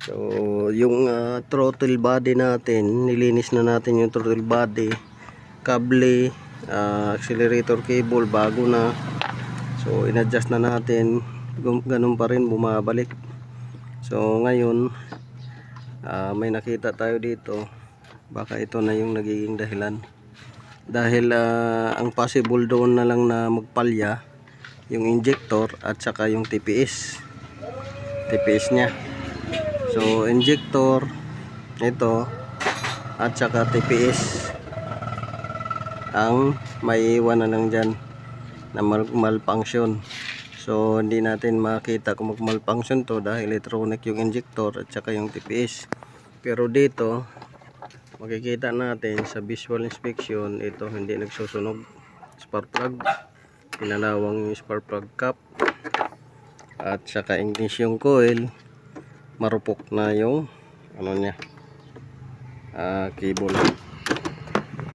So yung throttle body natin, nilinis na natin yung throttle body, kable, accelerator cable bago na. So in-adjust na natin, ganun pa rin bumabalik. So ngayon may nakita tayo dito, baka ito na yung nagiging dahilan. Dahil ang possible doon na lang na magpalya yung injector at saka yung TPS nya. So injector ito at saka TPS ang maiiwan na lang dyan na malfunction. So hindi natin makita kung malfunction to dahil electronic yung injector at saka yung TPS. Pero dito makikita natin sa visual inspection, ito hindi nagsusunog spark plug, pinalawang yung spark plug cap, at saka ignition coil, marupok na yung ano nya, cable.